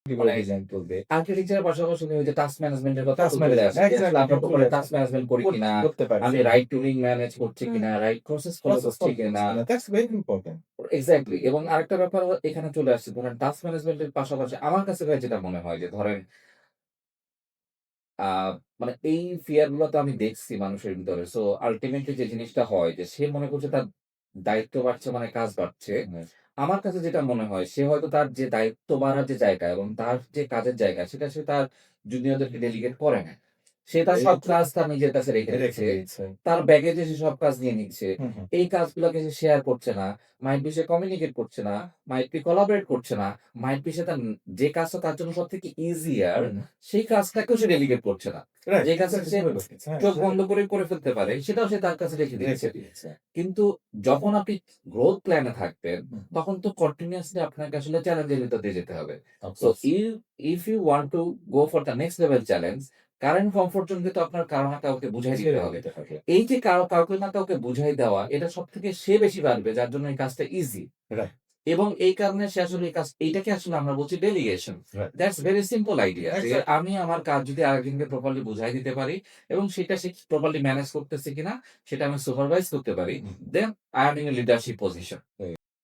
কিভাবে মানে ডিজাইন করবে। আর্কিটেকচারের পাশাপাশি ওই যে টাস্ক ম্যানেজমেন্ট এর কথা টাস্ক চলে ম্যানেজমেন্ট আসে। যে আসলে এক্সাক্টলি আমরা চলে টাস্ক আসে। ম্যানেজমেন্ট করি কিনা, করতে পারছি আমি কিনা। রাইট টুলিং ম্যানেজ করছি হুম, কিনা, রাইট প্রসেস ফলো প্রসেস করছি ফলো কিনা। করছি কিনা। That's very important. এক্সাক্টলি এবং আরেকটা ব্যাপার এখানে চলে আসছে। ধরেন টাস্ক ম্যানেজমেন্ট এর পাশাপাশি আমার কাছে ভাই যেটা মনে হয় যে ধরেন আ মানে এই ফিয়ার গুলো তো আমি দেখছি মানুষের ভিতরে। সো আল্টিমেটলি যে জিনিসটা হয় যে সে মনে করছে তার দায়িত্ব বাড়ছে মানে কাজ বাড়ছে। হুম, আমার কাছে যেটা মনে হয় সে হয়তো তার যে দায়িত্ব বাড়ার যে জায়গা এবং তার যে কাজের জায়গা সেটা সে তার জুনিয়রদেরকে ডেলিগেট করে না। সে তার ভেরি সব ট্রু। কাজ তার নিজের কাছে রেখে রেখে দিচ্ছে। দিয়েছে। তার ব্যাগেজে সে সব কাজ নিয়ে নিচ্ছে। হুম, হুম। এই কাজগুলোকে সে শেয়ার করছে না। মাইট বি সে কমিউনিকেট করছে না। মাইট বি কোলাবরেট করছে না। মাইট বি সে তার যে কাজটা তার জন্য সবথেকে ইজিয়ার হুম, হুম। সেই কাজটাকেও সে ডেলিগেট করছে না। রাইট যে কাজটা এক্সাক্টলি সে এভাবে করতেছে। হ্যাঁ, চোখ বন্ধ করে ফেলতে পারে সেটাও সে তার কাছে রেখে দিচ্ছে। রেখে দিয়েছে। কিন্তু যখন আপনি গ্রোথ প্ল্যান এ থাকবেন, হুম, তখন তো কন্টিনিউয়াসলি আপনাকে আসলে চ্যালেঞ্জের ভিতর দিয়ে যেতে হবে। Of so course. If you want to go for the next level challenge, current comfort zone কে তো আপনার কারো না কাউকে বুঝাই দিতে ছেড়ে হবে। দিতে হবে। এই যে কাউকে না কাউকে বুঝাই দেওয়া, এটা সবথেকে সে বেশি পারবে যার জন্য এই কাজটা ইজি। রাইট, এবং এই কারণে সে আসলে এইটাকে আসলে আমরা বলছি delegation. Right. That's very simple idea যে এক্সাক্টলি। আমি আমার কাজ যদি আরেকজনকে প্রপারলি বুঝাই দিতে পারি এবং সেটা সে প্রপারলি ম্যানেজ করতেছে কিনা সেটা আমি সুপারভাইজ করতে পারি। Hmm, then I am in a leadership position. Hmm.